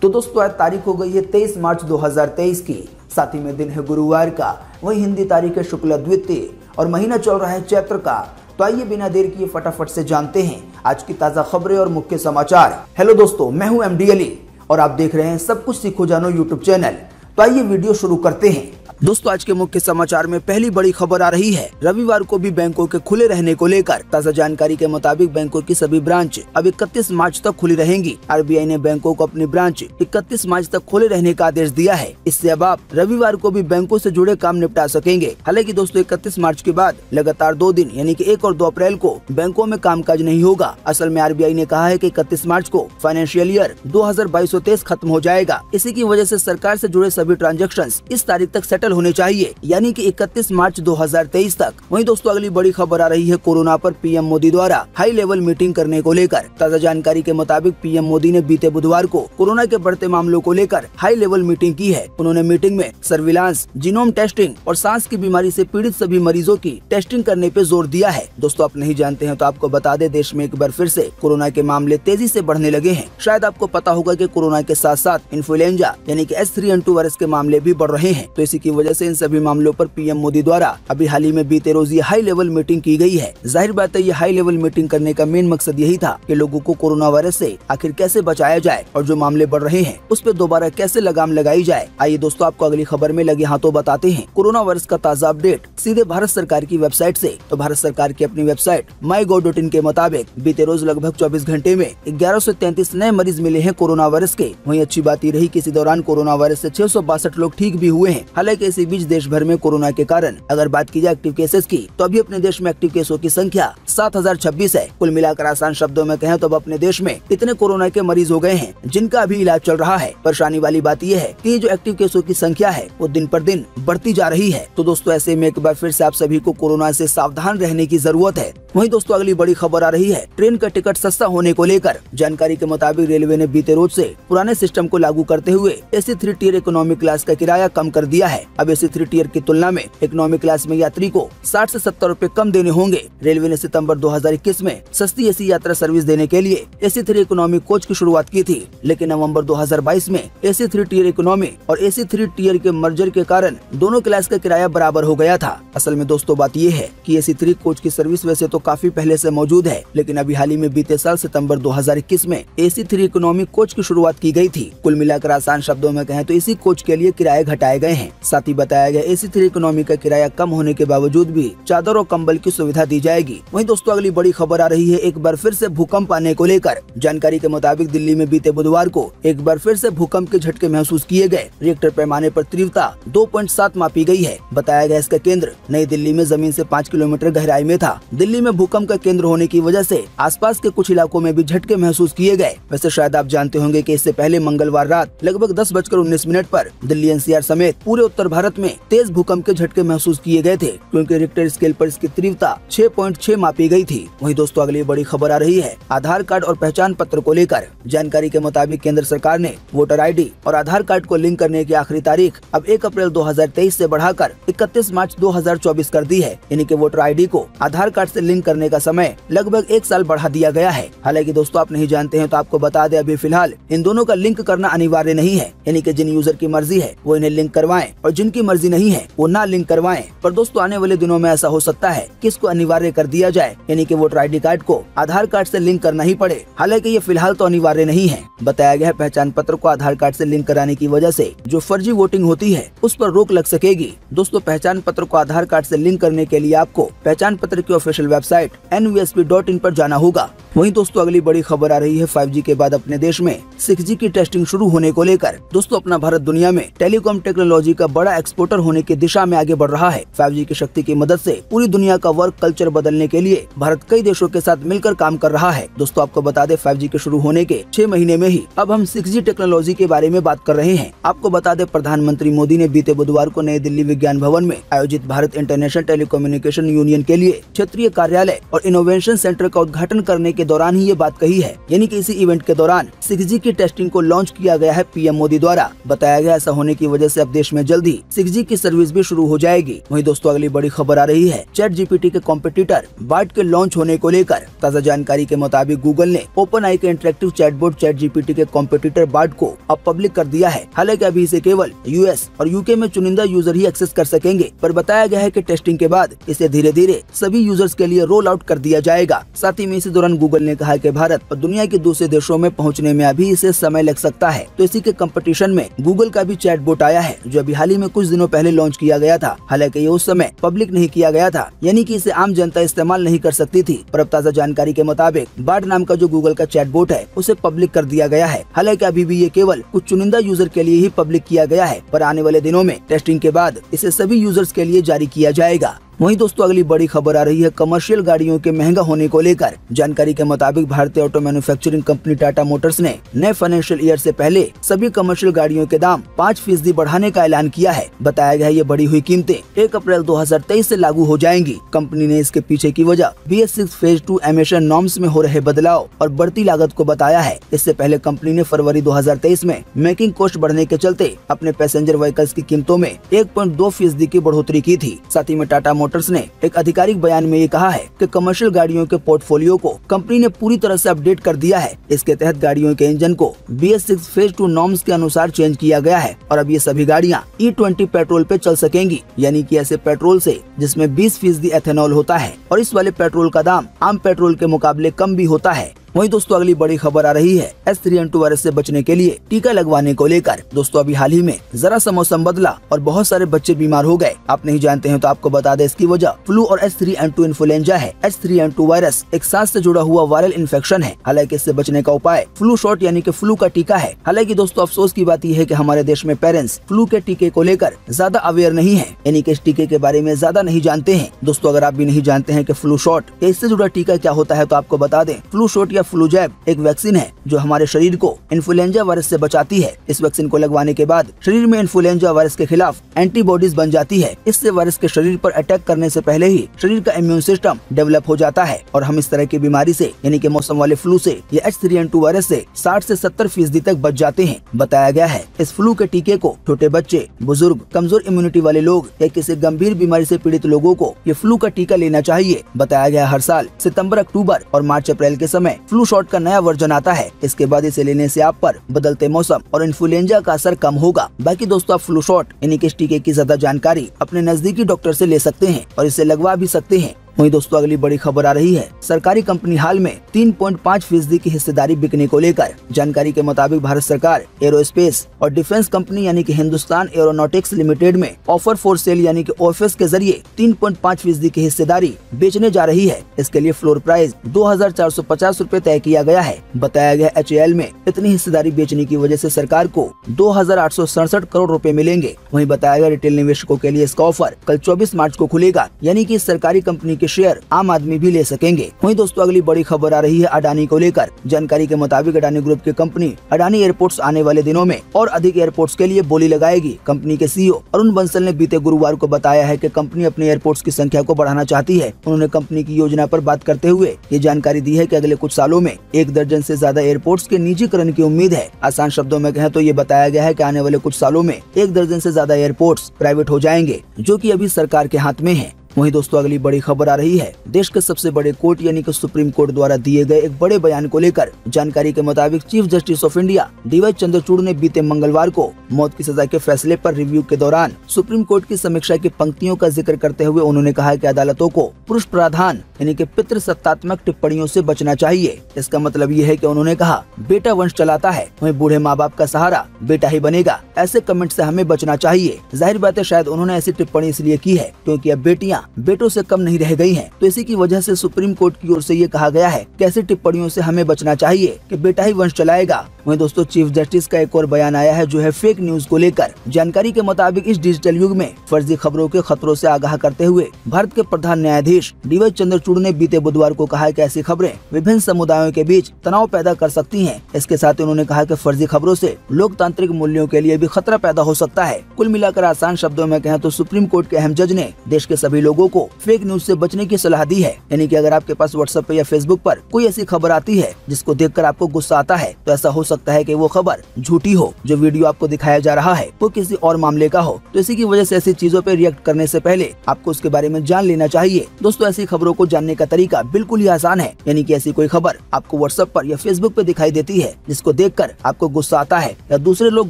तो दोस्तों आज तारीख हो गई है 23 मार्च 2023 की, साथ ही में दिन है गुरुवार का, वही हिंदी तारीख है शुक्ल द्वितीय और महीना चल रहा है चैत्र का। तो आइए बिना देर किए फटाफट से जानते हैं आज की ताजा खबरें और मुख्य समाचार। हेलो दोस्तों, मैं हूं MD अली और आप देख रहे हैं सब कुछ सीखो जानो यूट्यूब चैनल। तो आइए वीडियो शुरू करते हैं। दोस्तों आज के मुख्य समाचार में पहली बड़ी खबर आ रही है रविवार को भी बैंकों के खुले रहने को लेकर। ताजा जानकारी के मुताबिक बैंकों की सभी ब्रांच अब 31 मार्च तक खुली रहेंगी। RBI ने बैंकों को अपनी ब्रांच 31 मार्च तक खुले रहने का आदेश दिया है। इससे अब आप रविवार को भी बैंकों से जुड़े काम निपटा सकेंगे। हालांकि दोस्तों 31 मार्च के बाद लगातार 2 दिन यानी कि 1 और 2 अप्रैल को बैंकों में कामकाज नहीं होगा। असल में RBI ने कहा है कि 31 मार्च को फाइनेंशियल ईयर 2022-23 खत्म हो जाएगा। इसी की वजह से सरकार से जुड़े सभी ट्रांजेक्शन इस तारीख तक सेटल होने चाहिए, यानी कि 31 मार्च 2023 तक। वहीं दोस्तों अगली बड़ी खबर आ रही है कोरोना पर PM मोदी द्वारा हाई लेवल मीटिंग करने को लेकर। ताजा जानकारी के मुताबिक PM मोदी ने बीते बुधवार को कोरोना के बढ़ते मामलों को लेकर हाई लेवल मीटिंग की है। उन्होंने मीटिंग में सर्विलांस, जीनोम टेस्टिंग और सांस की बीमारी से पीड़ित सभी मरीजों की टेस्टिंग करने पे जोर दिया है। दोस्तों आप नहीं जानते हैं तो आपको बता दें, देश में एक बार फिर से कोरोना के मामले तेजी से बढ़ने लगे हैं। शायद आपको पता होगा कि कोरोना के साथ साथ इन्फ्लुएंजा यानी कि H3N2 वायरस के मामले भी बढ़ रहे हैं। तो इसी की वजह से इन सभी मामलों पर PM मोदी द्वारा अभी हाल ही में बीते रोज ये हाई लेवल मीटिंग की गई है। जाहिर बात है ये हाई लेवल मीटिंग करने का मेन मकसद यही था कि लोगों को कोरोना वायरस से आखिर कैसे बचाया जाए और जो मामले बढ़ रहे हैं उस पर दोबारा कैसे लगाम लगाई जाए। आइए दोस्तों आपको अगली खबर में लगे हाथों बताते हैं कोरोना वायरस का ताजा अपडेट सीधे भारत सरकार की वेबसाइट से। तो भारत सरकार की अपनी वेबसाइट mygov.in के मुताबिक बीते रोज लगभग 24 घंटे में 1133 नए मरीज मिले हैं कोरोना वायरस के। वहीं अच्छी बात ये रही कि इसी दौरान कोरोना वायरस से 662 लोग ठीक भी हुए हैं। हालांकि इसी बीच देश भर में कोरोना के कारण अगर बात की जाए एक्टिव केसेस की तो अभी अपने देश में एक्टिव केसों की संख्या 7026 है। कुल मिलाकर आसान शब्दों में कहें तो अब अपने देश में इतने कोरोना के मरीज हो गए हैं जिनका अभी इलाज चल रहा है। परेशानी वाली बात यह है कि जो एक्टिव केसों की संख्या है वो दिन पर दिन बढ़ती जा रही है। तो दोस्तों ऐसे में एक बार फिर से आप सभी को कोरोना से सावधान रहने की जरूरत है। वहीं दोस्तों अगली बड़ी खबर आ रही है ट्रेन का टिकट सस्ता होने को लेकर। जानकारी के मुताबिक रेलवे ने बीते रोज से पुराने सिस्टम को लागू करते हुए AC 3 टियर इकोनॉमी क्लास का किराया कम कर दिया है। अब AC 3 टियर की तुलना में इकोनॉमी क्लास में यात्री को 60 से 70 रुपए कम देने होंगे। रेलवे ने सितंबर 2021 में सस्ती AC यात्रा सर्विस देने के लिए AC 3 इकोनॉमी कोच की शुरुआत की थी, लेकिन नवंबर 2022 में AC 3 टियर इकोनॉमी और AC 3 टियर के मर्जर के कारण दोनों क्लास का किराया बराबर हो गया था। असल में दोस्तों बात यह है कि AC 3 कोच की सर्विस वैसे तो काफी पहले से मौजूद है, लेकिन अभी हाल ही में बीते साल सितंबर 2021 में AC 3 इकोनॉमी कोच की शुरुआत की गई थी। कुल मिलाकर आसान शब्दों में कहें तो इसी कोच के लिए किराए घटाए गए हैं। साथ ही बताया गया AC 3 इकोनॉमी का किराया कम होने के बावजूद भी चादर और कंबल की सुविधा दी जाएगी। वहीं दोस्तों अगली बड़ी खबर आ रही है एक बार फिर से भूकंप आने को लेकर। जानकारी के मुताबिक दिल्ली में बीते बुधवार को एक बार फिर से भूकंप के झटके महसूस किए गए। रिक्टर पैमाने पर तीव्रता 2.7 मापी गई है। बताया गया इसका केंद्र नई दिल्ली में जमीन से 5 किलोमीटर गहराई में था। दिल्ली में भूकंप का केंद्र होने की वजह से आसपास के कुछ इलाकों में भी झटके महसूस किए गए। वैसे शायद आप जानते होंगे कि इससे पहले मंगलवार रात लगभग 10:19 पर दिल्ली NCR समेत पूरे उत्तर भारत में तेज भूकंप के झटके महसूस किए गए थे, क्योंकि रिक्टर स्केल पर इसकी तीव्रता 6.6 मापी गई थी। वहीं दोस्तों अगली बड़ी खबर आ रही है आधार कार्ड और पहचान पत्र को लेकर। जानकारी के मुताबिक केंद्र सरकार ने वोटर ID और आधार कार्ड को लिंक करने की आखिरी तारीख अब 1 अप्रैल 2023 से बढ़ाकर 31 मार्च 2024 कर दी है। यानी कि वोटर ID को आधार कार्ड से लिंक करने का समय लगभग 1 साल बढ़ा दिया गया है। हालांकि दोस्तों आप नहीं जानते हैं तो आपको बता दें, अभी फिलहाल इन दोनों का लिंक करना अनिवार्य नहीं है। यानी कि जिन यूजर की मर्जी है वो इन्हें लिंक करवाएं और जिनकी मर्जी नहीं है वो ना लिंक करवाएं। पर दोस्तों आने वाले दिनों में ऐसा हो सकता है कि इसको अनिवार्य कर दिया जाए, यानी कि वोटर ID कार्ड को आधार कार्ड से लिंक करना ही पड़े। हालांकि ये फिलहाल तो अनिवार्य नहीं है। बताया गया है पहचान पत्र को आधार कार्ड से लिंक कराने की वजह से जो फर्जी वोटिंग होती है उस पर रोक लग सकेगी। दोस्तों पहचान पत्र को आधार कार्ड से लिंक करने के लिए आपको पहचान पत्र की ऑफिशियल वेबसाइट nvsp.in पर जाना होगा। वहीं दोस्तों अगली बड़ी खबर आ रही है 5G के बाद अपने देश में 6G की टेस्टिंग शुरू होने को लेकर। दोस्तों अपना भारत दुनिया में टेलीकॉम टेक्नोलॉजी का बड़ा एक्सपोर्टर होने की दिशा में आगे बढ़ रहा है। 5G की शक्ति की मदद से पूरी दुनिया का वर्क कल्चर बदलने के लिए भारत कई देशों के साथ मिलकर काम कर रहा है। दोस्तों आपको बता दें 5G के शुरू होने के 6 महीने में ही अब हम 6G टेक्नोलॉजी के बारे में बात कर रहे हैं। आपको बता दें प्रधानमंत्री मोदी ने बीते बुधवार को नई दिल्ली विज्ञान भवन में आयोजित भारत इंटरनेशनल टेलीकम्युनिकेशन यूनियन के लिए क्षेत्रीय कार्यालय और इनोवेशन सेंटर का उद्घाटन करने के दौरान ही ये बात कही है, यानी कि इसी इवेंट के दौरान 6G की टेस्टिंग को लॉन्च किया गया है पीएम मोदी द्वारा। बताया गया ऐसा होने की वजह से अब देश में जल्दी 6G की सर्विस भी शुरू हो जाएगी। वहीं दोस्तों अगली बड़ी खबर आ रही है ChatGPT के कॉम्पिटिटर बार्ड के लॉन्च होने को लेकर। ताज़ा जानकारी के मुताबिक गूगल ने OpenAI के इंटरेक्टिव चैटबॉट ChatGPT के कॉम्पिटिटर बार्ड को अब पब्लिक कर दिया है। हालांकि अभी इसे केवल US और UK में चुनिंदा यूजर ही एक्सेस कर सकेंगे, पर बताया गया है कि टेस्टिंग के बाद इसे धीरे धीरे सभी यूजर्स के लिए रोल आउट कर दिया जाएगा। साथ ही में इसी दौरान गूगल ने कहा कि भारत और दुनिया के दूसरे देशों में पहुंचने में अभी इसे समय लग सकता है। तो इसी के कंपटीशन में गूगल का भी चैटबॉट आया है, जो अभी हाल ही में कुछ दिनों पहले लॉन्च किया गया था। हालांकि ये उस समय पब्लिक नहीं किया गया था, यानी कि इसे आम जनता इस्तेमाल नहीं कर सकती थी। पर अब ताज़ा जानकारी के मुताबिक बार्ड नाम का जो गूगल का चैटबॉट है उसे पब्लिक कर दिया गया है। हालांकि अभी भी ये केवल कुछ चुनिंदा यूजर के लिए ही पब्लिक किया गया है, पर आने वाले दिनों में टेस्टिंग के बाद इसे सभी यूजर्स के लिए जारी किया जाएगा। वहीं दोस्तों अगली बड़ी खबर आ रही है कमर्शियल गाड़ियों के महंगा होने को लेकर। जानकारी के मुताबिक भारतीय auto manufacturing company Tata Motors ने नए फाइनेंशियल ईयर से पहले सभी कमर्शियल गाड़ियों के दाम 5% बढ़ाने का ऐलान किया है। बताया गया है ये बढ़ी हुई कीमतें 1 अप्रैल 2023 से लागू हो जाएंगी। कंपनी ने इसके पीछे की वजह BS6 फेज 2 एमिशन नॉर्म्स में हो रहे बदलाव और बढ़ती लागत को बताया है। इससे पहले कंपनी ने फरवरी 2023 में मेकिंग कॉस्ट बढ़ने के चलते अपने पैसेंजर व्हीकल्स की कीमतों में 1.2% की बढ़ोतरी की थी। साथ ही में टाटा मोटर्स ने एक आधिकारिक बयान में ये कहा है कि कमर्शियल गाड़ियों के पोर्टफोलियो को कंपनी ने पूरी तरह से अपडेट कर दिया है। इसके तहत गाड़ियों के इंजन को BS6 फेज 2 नॉर्म्स के अनुसार चेंज किया गया है और अब ये सभी गाड़ियां E20 पेट्रोल पे चल सकेंगी, यानी कि ऐसे पेट्रोल से जिसमें 20% एथेनॉल होता है और इस वाले पेट्रोल का दाम आम पेट्रोल के मुकाबले कम भी होता है। वहीं दोस्तों अगली बड़ी खबर आ रही है H3N2 वायरस से बचने के लिए टीका लगवाने को लेकर। दोस्तों अभी हाल ही में जरा सा मौसम बदला और बहुत सारे बच्चे बीमार हो गए। आप नहीं जानते हैं तो आपको बता दें, इसकी वजह फ्लू और H3N2 इन्फ्लुएंजा है। H3N2 वायरस एक सांस से जुड़ा हुआ वायरल इन्फेक्शन है। हालांकि इससे बचने का उपाय फ्लू शॉट यानी कि फ्लू का टीका है। हालांकि दोस्तों अफसोस की बात यह है कि हमारे देश में पेरेंट्स फ्लू के टीके को लेकर ज्यादा अवेयर नहीं है, यानी कि इस टीके के बारे में ज्यादा नहीं जानते हैं। दोस्तों अगर आप भी नहीं जानते हैं कि फ्लू शॉट या इससे जुड़ा टीका क्या होता है तो आपको बता दें, फ्लू शॉट या फ्लू जैब एक वैक्सीन है जो हमारे शरीर को इन्फ्लुएंजा वायरस से बचाती है। इस वैक्सीन को लगवाने के बाद शरीर में इन्फ्लुएंजा वायरस के खिलाफ एंटीबॉडीज बन जाती है। इससे वायरस के शरीर पर अटैक करने से पहले ही शरीर का इम्यून सिस्टम डेवलप हो जाता है और हम इस तरह की बीमारी से यानी कि मौसम वाले फ्लू से या H3N2 वायरस से 60 से 70% तक बच जाते हैं। बताया गया है इस फ्लू के टीके को छोटे बच्चे, बुजुर्ग, कमजोर इम्यूनिटी वाले लोग या किसी गंभीर बीमारी से पीड़ित लोगों को ये फ्लू का टीका लेना चाहिए। बताया गया हर साल सितंबर, अक्टूबर और मार्च, अप्रैल के समय फ्लू शॉट का नया वर्जन आता है। इसके बाद इसे लेने से आप पर बदलते मौसम और इन्फ्लुएंजा का असर कम होगा। बाकी दोस्तों आप फ्लू शॉट यानी कि इस टीके की ज्यादा जानकारी अपने नजदीकी डॉक्टर से ले सकते हैं और इसे लगवा भी सकते हैं। वहीं दोस्तों अगली बड़ी खबर आ रही है सरकारी कंपनी हाल में 3.5% की हिस्सेदारी बिकने को लेकर। जानकारी के मुताबिक भारत सरकार एरोस्पेस और डिफेंस कंपनी यानी कि हिंदुस्तान एरोनॉटिक्स लिमिटेड में ऑफर फॉर सेल यानी कि OFS के जरिए 3.5% की हिस्सेदारी बेचने जा रही है। इसके लिए फ्लोर प्राइस 2450 रूपए तय किया गया है। बताया गया HAL में इतनी हिस्सेदारी बेचने की वजह से सरकार को 2867 करोड़ रुपए मिलेंगे। वहीं बताया गया रिटेल निवेशकों के लिए इसका ऑफर कल 24 मार्च को खुलेगा, यानी कि सरकारी कंपनी के शेयर आम आदमी भी ले सकेंगे। वहीं दोस्तों अगली बड़ी खबर आ रही है अडानी को लेकर। जानकारी के मुताबिक अडानी ग्रुप की कंपनी अडानी एयरपोर्ट्स आने वाले दिनों में और अधिक एयरपोर्ट्स के लिए बोली लगाएगी। कंपनी के CEO अरुण बंसल ने बीते गुरुवार को बताया है कि कंपनी अपने एयरपोर्ट्स की संख्या को बढ़ाना चाहती है। उन्होंने कंपनी की योजना पर बात करते हुए ये जानकारी दी है कि अगले कुछ सालों में 1 दर्जन से ज्यादा एयरपोर्ट्स के निजीकरण की उम्मीद है। आसान शब्दों में कहें तो ये बताया गया है कि आने वाले कुछ सालों में 1 दर्जन से ज्यादा एयरपोर्ट्स प्राइवेट हो जाएंगे, जो कि अभी सरकार के हाथ में है। वहीं दोस्तों अगली बड़ी खबर आ रही है देश के सबसे बड़े कोर्ट यानी कि सुप्रीम कोर्ट द्वारा दिए गए एक बड़े बयान को लेकर। जानकारी के मुताबिक chief justice of India DY Chandrachud ने बीते मंगलवार को मौत की सजा के फैसले पर रिव्यू के दौरान सुप्रीम कोर्ट की समीक्षा की पंक्तियों का जिक्र करते हुए उन्होंने कहा कि अदालतों को पुरुष प्रधान यानी कि पितृसत्तात्मक टिप्पणियों से बचना चाहिए। इसका मतलब ये है कि उन्होंने कहा बेटा वंश चलाता है, वहीं बूढ़े माँ बाप का सहारा बेटा ही बनेगा। ऐसे कमेंट से हमें बचना चाहिए। जाहिर बात है शायद उन्होंने ऐसी टिप्पणी इसलिए की है क्योंकि अब बेटियां बेटों से कम नहीं रह गई हैं। तो इसी की वजह से सुप्रीम कोर्ट की ओर से ये कहा गया है कि ऐसी टिप्पणियों से हमें बचना चाहिए कि बेटा ही वंश चलाएगा। वहीं दोस्तों चीफ जस्टिस का एक और बयान आया है जो है फेक न्यूज को लेकर। जानकारी के मुताबिक इस डिजिटल युग में फर्जी खबरों के खतरों से आगाह करते हुए भारत के प्रधान न्यायाधीश DY चंद्रचूड़ ने बीते बुधवार को कहा कि ऐसी खबरें विभिन्न समुदायों के बीच तनाव पैदा कर सकती हैं। इसके साथ उन्होंने कहा कि फर्जी खबरों से लोकतांत्रिक मूल्यों के लिए भी खतरा पैदा हो सकता है। कुल मिलाकर आसान शब्दों में कहें तो सुप्रीम कोर्ट के अहम जज ने देश के सभी लोगों लोगों को फेक न्यूज से बचने की सलाह दी है। यानी कि अगर आपके पास व्हाट्सएप पे या फेसबुक पर कोई ऐसी खबर आती है जिसको देखकर आपको गुस्सा आता है, तो ऐसा हो सकता है कि वो खबर झूठी हो। जो वीडियो आपको दिखाया जा रहा है वो किसी और मामले का हो। तो इसी की वजह से ऐसी चीजों पे रिएक्ट करने से पहले आपको उसके बारे में जान लेना चाहिए। दोस्तों, ऐसी खबरों को जानने का तरीका बिल्कुल ही आसान है। यानी कि ऐसी कोई खबर आपको व्हाट्सएप पर या फेसबुक पे दिखाई देती है जिसको देखकर आपको गुस्सा आता है या दूसरे लोग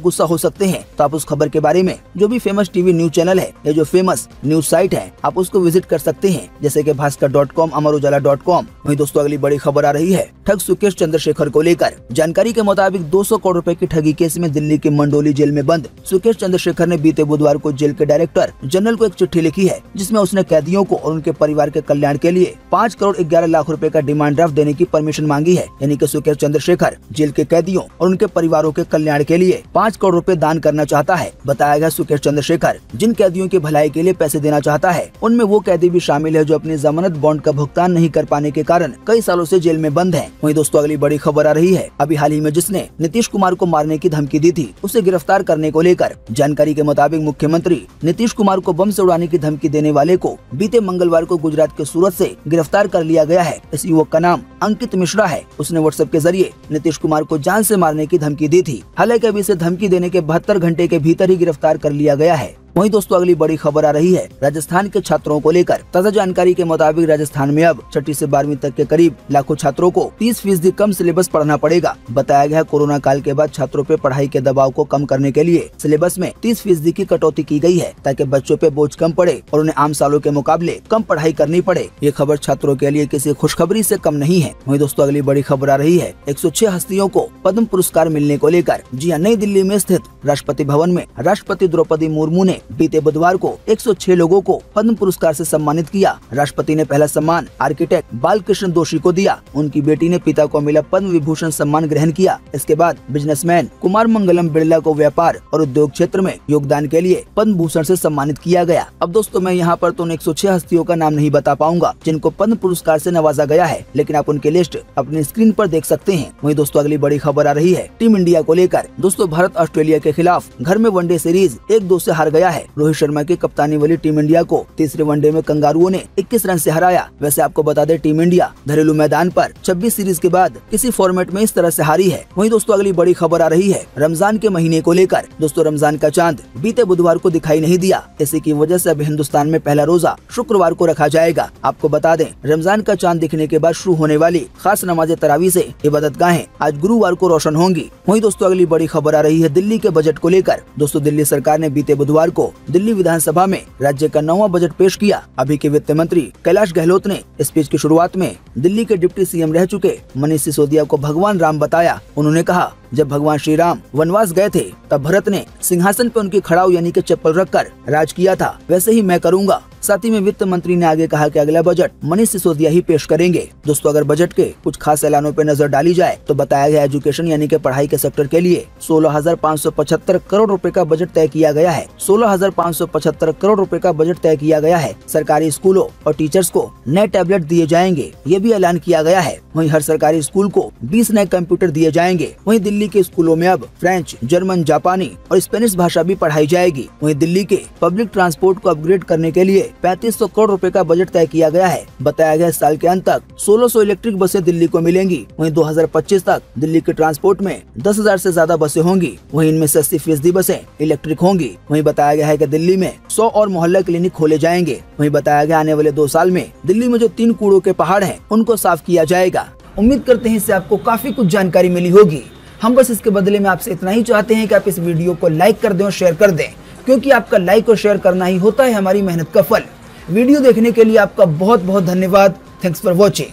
गुस्सा हो सकते हैं, तो आप उस खबर के बारे में जो भी फेमस टीवी न्यूज चैनल है या जो फेमस न्यूज साइट है, आप उसको विजिट कर सकते हैं, जैसे कि भास्कर.com, अमरउजाला.com। वहीं दोस्तों, अगली बड़ी खबर आ रही है ठग सुकेश चंद्रशेखर को लेकर। जानकारी के मुताबिक 200 करोड़ रुपए की ठगी केस में दिल्ली के मंडोली जेल में बंद सुकेश चंद्रशेखर ने बीते बुधवार को जेल के डायरेक्टर जनरल को एक चिट्ठी लिखी है, जिसमें उसने कैदियों को और उनके परिवार के कल्याण के लिए 5 करोड़ 11 लाख रुपए का डिमांड ड्राफ्ट देने की परमिशन मांगी है। यानी कि सुकेश चंद्रशेखर जेल के कैदियों और उनके परिवारों के कल्याण के लिए 5 करोड़ रुपए दान करना चाहता है। बताया गया सुकेश चंद्रशेखर जिन कैदियों की भलाई के लिए पैसे देना चाहता है, उनमें वो कैदी भी शामिल है जो अपनी जमानत बॉन्ड का भुगतान नहीं कर पाने के कारण कई सालों से जेल में बंद हैं। वहीं दोस्तों, अगली बड़ी खबर आ रही है अभी हाल ही में जिसने नीतीश कुमार को मारने की धमकी दी थी, उसे गिरफ्तार करने को लेकर। जानकारी के मुताबिक मुख्यमंत्री नीतीश कुमार को बम से उड़ाने की धमकी देने वाले को बीते मंगलवार को गुजरात के सूरत से गिरफ्तार कर लिया गया है। इस युवक का नाम अंकित मिश्रा है। उसने व्हाट्सएप के जरिए नीतीश कुमार को जान से मारने की धमकी दी थी। हालांकि अभी इसे धमकी देने के 72 घंटे के भीतर ही गिरफ्तार कर लिया गया है। वहीं दोस्तों, अगली बड़ी खबर आ रही है राजस्थान के छात्रों को लेकर। ताजा जानकारी के मुताबिक राजस्थान में अब 6ठी से 12वीं तक के करीब लाखों छात्रों को 30% कम सिलेबस पढ़ना पड़ेगा। बताया गया कोरोना काल के बाद छात्रों पे पढ़ाई के दबाव को कम करने के लिए सिलेबस में 30% की कटौती की गई है, ताकि बच्चों पे बोझ कम पड़े और उन्हें आम सालों के मुकाबले कम पढ़ाई करनी पड़े। ये खबर छात्रों के लिए किसी खुशखबरी से कम नहीं है। वहीं दोस्तों, अगली बड़ी खबर आ रही है 106 हस्तियों को पद्म पुरस्कार मिलने को लेकर। जी हां, नई दिल्ली में स्थित राष्ट्रपति भवन में राष्ट्रपति द्रौपदी मुर्मू ने बीते बुधवार को 106 लोगों को पद्म पुरस्कार से सम्मानित किया। राष्ट्रपति ने पहला सम्मान आर्किटेक्ट बालकृष्ण दोषी को दिया। उनकी बेटी ने पिता को मिला पद्म विभूषण सम्मान ग्रहण किया। इसके बाद बिजनेसमैन कुमार मंगलम बिरला को व्यापार और उद्योग क्षेत्र में योगदान के लिए पद्म भूषण से सम्मानित किया गया। अब दोस्तों, मैं यहाँ पर तो 106 हस्तियों का नाम नहीं बता पाऊंगा जिनको पद्म पुरस्कार से नवाजा गया है, लेकिन आप उनकी लिस्ट अपनी स्क्रीन पर देख सकते हैं। वहीं दोस्तों, अगली बड़ी खबर आ रही है टीम इंडिया को लेकर। दोस्तों, भारत ऑस्ट्रेलिया के खिलाफ घर में वनडे सीरीज 1-2 से हार गया है। रोहित शर्मा की कप्तानी वाली टीम इंडिया को तीसरे वनडे में कंगारुओं ने 21 रन से हराया। वैसे आपको बता दें, टीम इंडिया घरेलू मैदान पर 26 सीरीज के बाद किसी फॉर्मेट में इस तरह से हारी है। वहीं दोस्तों, अगली बड़ी खबर आ रही है रमजान के महीने को लेकर। दोस्तों, रमजान का चांद बीते बुधवार को दिखाई नहीं दिया। इसी की वजह से अब हिंदुस्तान में पहला रोजा शुक्रवार को रखा जाएगा। आपको बता दें, रमजान का चांद दिखने के बाद शुरू होने वाली खास नमाज तरावी से इबादतगाहें आज गुरुवार को रोशन होंगी। वहीं दोस्तों, अगली बड़ी खबर आ रही है दिल्ली के बजट को लेकर। दोस्तों, दिल्ली सरकार ने बीते बुधवार को दिल्ली विधानसभा में राज्य का 9वां बजट पेश किया। अभी के वित्त मंत्री कैलाश गहलोत ने स्पीच की शुरुआत में दिल्ली के डिप्टी सीएम रह चुके मनीष सिसोदिया को भगवान राम बताया। उन्होंने कहा, जब भगवान श्री राम वनवास गए थे तब भरत ने सिंहासन पर उनकी खड़ाऊ यानी कि चप्पल रखकर राज किया था, वैसे ही मैं करूंगा। साथ ही में वित्त मंत्री ने आगे कहा कि अगला बजट मनीष सिसोदिया ही पेश करेंगे। दोस्तों, अगर बजट के कुछ खास ऐलानों पर नजर डाली जाए तो बताया गया एजुकेशन यानी कि पढ़ाई के सेक्टर के लिए 16,575 करोड़ रुपए का बजट तय किया गया है। 16,575 करोड़ रुपए का बजट तय किया गया है। सरकारी स्कूलों और टीचर्स को नए टैबलेट दिए जाएंगे, ये भी ऐलान किया गया है। वहीं हर सरकारी स्कूल को 20 नए कंप्यूटर दिए जाएंगे। वहीं दिल्ली के स्कूलों में अब फ्रेंच, जर्मन, जापानी और स्पेनिश भाषा भी पढ़ाई जाएगी। वहीं दिल्ली के पब्लिक ट्रांसपोर्ट को अपग्रेड करने के लिए 3500 करोड़ रुपए का बजट तय किया गया है। बताया गया इस साल के अंत तक 1600 इलेक्ट्रिक बसें दिल्ली को मिलेंगी। वहीं 2025 तक दिल्ली के ट्रांसपोर्ट में 10,000 से ज्यादा बसें होंगी। वहीं इनमें से 80% बसें इलेक्ट्रिक होंगी। वहीं बताया गया है कि दिल्ली में 100 और मोहल्ला क्लिनिक खोले जाएंगे। वहीं बताया गया आने वाले 2 साल में दिल्ली में जो 3 कूड़ों के पहाड़ हैं उनको साफ किया जाएगा। उम्मीद करते हैं इससे आपको काफी कुछ जानकारी मिली होगी। हम बस इसके बदले में आपसे इतना ही चाहते हैं कि आप इस वीडियो को लाइक कर दें और शेयर कर दें, क्योंकि आपका लाइक और शेयर करना ही होता है हमारी मेहनत का फल। वीडियो देखने के लिए आपका बहुत बहुत धन्यवाद। Thanks for watching.